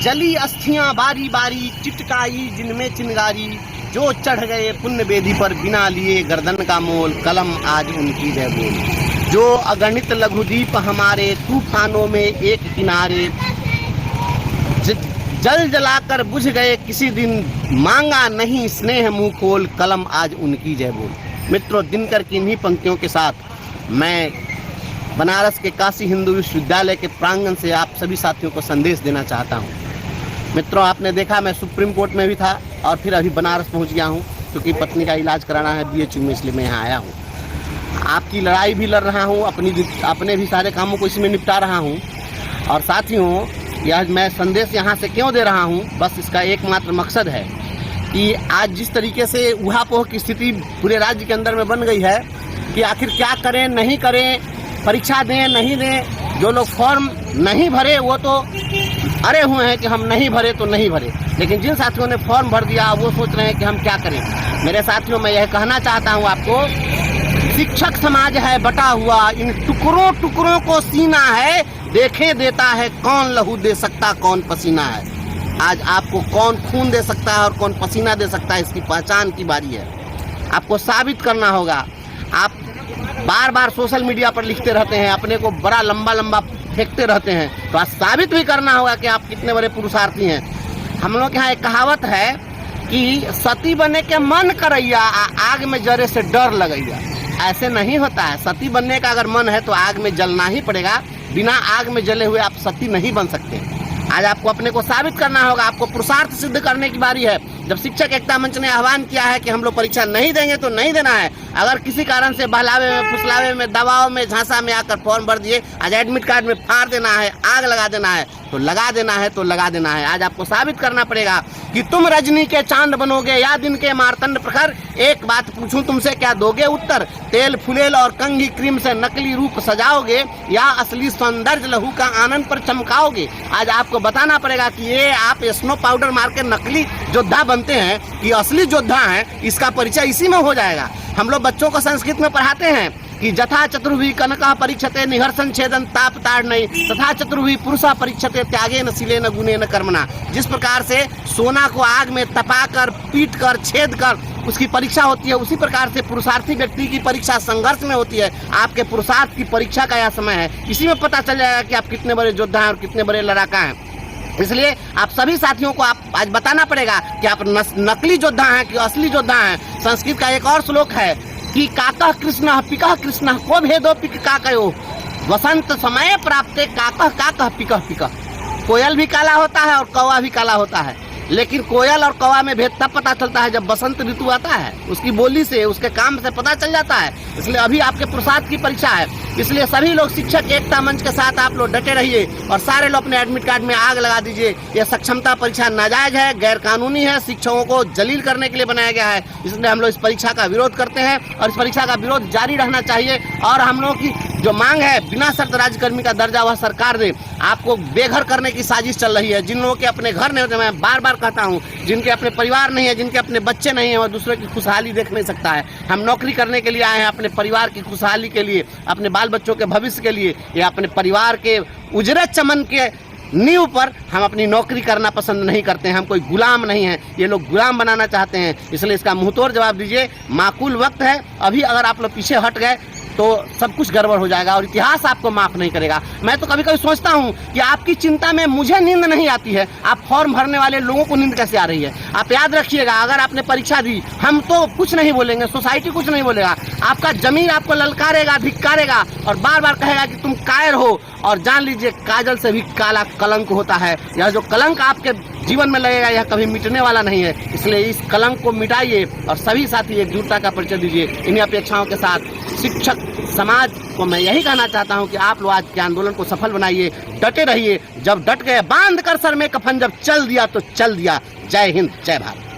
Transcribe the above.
जली अस्थियां बारी बारी, चिटकाई जिनमें चिंगारी, जो चढ़ गए पुण्य वेदी पर बिना लिए गर्दन का मोल, कलम आज उनकी जय बोल। जो अगणित लघुदीप हमारे तूफानों में एक किनारे, जल जलाकर बुझ गए किसी दिन, मांगा नहीं स्नेह मुंह खोल, कलम आज उनकी जय बोल। मित्रों, दिनकर की इन्हीं पंक्तियों के साथ मैं बनारस के काशी हिंदू विश्वविद्यालय के प्रांगण से आप सभी साथियों को संदेश देना चाहता हूं। मित्रों, आपने देखा मैं सुप्रीम कोर्ट में भी था और फिर अभी बनारस पहुंच गया हूं, क्योंकि पत्नी का इलाज कराना है BHU में, इसलिए मैं यहाँ आया हूं। आपकी लड़ाई भी लड़ रहा हूं, अपने भी सारे कामों को इसमें निपटा रहा हूं। और साथियों, यह मैं संदेश यहाँ से क्यों दे रहा हूँ, बस इसका एकमात्र मकसद है कि आज जिस तरीके से ऊहापोह की स्थिति पूरे राज्य के अंदर में बन गई है कि आखिर क्या करें नहीं करें, परीक्षा दें नहीं दें। जो लोग फॉर्म नहीं भरे वो तो अरे हुए हैं कि हम नहीं भरे तो नहीं भरे, लेकिन जिन साथियों ने फॉर्म भर दिया वो सोच रहे हैं कि हम क्या करें। मेरे साथियों, मैं यह कहना चाहता हूँ आपको, शिक्षक समाज है बटा हुआ, इन टुकड़ों टुकड़ों को सीना है, देखे देता है कौन लहू दे सकता कौन पसीना है। आज आपको कौन खून दे सकता है और कौन पसीना दे सकता है, इसकी पहचान की बारी है। आपको साबित करना होगा। आप बार बार सोशल मीडिया पर लिखते रहते हैं, अपने को बड़ा लंबा लंबा फेंकते रहते हैं, तो आज साबित भी करना होगा कि आप कितने बड़े पुरुषार्थी हैं। हम लोग यहाँ एक कहावत है कि सती बने के मन करैया, आग में जरे से डर लगैया। ऐसे नहीं होता है। सती बनने का अगर मन है तो आग में जलना ही पड़ेगा। बिना आग में जले हुए आप सती नहीं बन सकते। आज आपको अपने को साबित करना होगा, आपको पुरुषार्थ सिद्ध करने की बारी है। जब शिक्षक एकता मंच ने आह्वान किया है कि हम लोग परीक्षा नहीं देंगे तो नहीं देना है। अगर किसी कारण से बहलावे में, फुसलावे में, दबाव में, झांसा में आकर फॉर्म भर दिए, आज एडमिट कार्ड में फाड़ देना है, आग लगा देना है तो लगा देना है तो लगा देना है। आज आपको साबित करना पड़ेगा कि तुम रजनी के चांद बनोगे या दिन के मारतंड प्रखर। एक बात पूछूं तुमसे, क्या दोगे उत्तर? तेल फुलेल और कंघी क्रीम से नकली रूप सजाओगे या असली सौंदर्य लहू का आनंद पर चमकाओगे? आज आपको बताना पड़ेगा कि ये आप स्नो पाउडर मार के नकली योद्धा बनते हैं कि असली योद्धा हैं, इसका परिचय इसी में हो जाएगा। हम लोग बच्चों को संस्कृत में पढ़ाते हैं कि जथा चतुर्भि कनका परीक्षते निहर्षण छेदन ताप ताड़नई, तथा चतुर्भि पुरुषा परीक्षते त्यागे न सिले न गुने न कर्मणा। जिस प्रकार से सोना को आग में तपाकर, पीट कर, छेद कर उसकी परीक्षा होती है, उसी प्रकार से पुरुषार्थी व्यक्ति की परीक्षा संघर्ष में होती है। आपके पुरुषार्थ की परीक्षा का यह समय है। इसी में पता चल जाएगा कि आप कितने बड़े योद्धा हैं और कितने बड़े लड़ाका हैं। इसलिए आप सभी साथियों को आप आज बताना पड़ेगा कि आप नकली योद्धा हैं कि असली योद्धा हैं। संस्कृत का एक और श्लोक है कि काकः कृष्णः पिकः कृष्णः को भेदो पिक काकयो, वसंत समय प्राप्ते काकः काकः पिकः पिकः। कोयल भी काला होता है और कौवा भी काला होता है, लेकिन कोयल और कौवा में भेद तब पता चलता है जब बसंत ऋतु आता है। उसकी बोली से, उसके काम से पता चल जाता है। इसलिए अभी आपके पुरुषार्थ की परीक्षा है। इसलिए सभी लोग शिक्षक एकता मंच के साथ आप लोग डटे रहिए और सारे लोग अपने एडमिट कार्ड में आग लगा दीजिए। यह सक्षमता परीक्षा नाजायज है, गैर कानूनी है, शिक्षकों को जलील करने के लिए बनाया गया है। इसलिए हम लोग इस परीक्षा का विरोध करते हैं और इस परीक्षा का विरोध जारी रहना चाहिए। और हम लोगों की जो मांग है, बिना शर्त राज्यकर्मी का दर्जा वह सरकार दे। आपको बेघर करने की साजिश चल रही है। जिन लोगों के अपने घर नहीं होते, मैं बार बार कहता हूँ, जिनके अपने परिवार नहीं है, जिनके अपने बच्चे नहीं है, वह दूसरे की खुशहाली देख नहीं सकता है। हम नौकरी करने के लिए आए हैं, अपने परिवार की खुशहाली के लिए, अपने बाल बच्चों के भविष्य के लिए, या अपने परिवार के उजरे चमन के नींव पर हम अपनी नौकरी करना पसंद नहीं करते हैं। हम कोई गुलाम नहीं हैं। ये लोग गुलाम बनाना चाहते हैं। इसलिए इसका मुंहतोड़ जवाब दीजिए। माकूल वक्त है। अभी अगर आप लोग पीछे हट गए तो सब कुछ गड़बड़ हो जाएगा और इतिहास आपको माफ नहीं करेगा। मैं तो कभी कभी सोचता हूँ कि आपकी चिंता में मुझे नींद नहीं आती है, आप फॉर्म भरने वाले लोगों को नींद कैसे आ रही है? आप याद रखिएगा, अगर आपने परीक्षा दी, हम तो कुछ नहीं बोलेंगे, सोसाइटी कुछ नहीं बोलेगा, आपका जमीन आपको ललकारेगा, धिक्कारेगा और बार बार कहेगा कि तुम कायर हो। और जान लीजिए, काजल से भी काला कलंक होता है। यह जो कलंक आपके जीवन में लगेगा, यह कभी मिटने वाला नहीं है। इसलिए इस कलंक को मिटाइए और सभी साथी एकजुटता का परिचय दीजिए। इन्हीं अपेक्षाओं के साथ शिक्षक समाज को मैं यही कहना चाहता हूं कि आप लोग आज के आंदोलन को सफल बनाइए, डटे रहिए। जब डट गए, बांध कर सर में कफन जब चल दिया तो चल दिया। जय हिंद, जय भारत।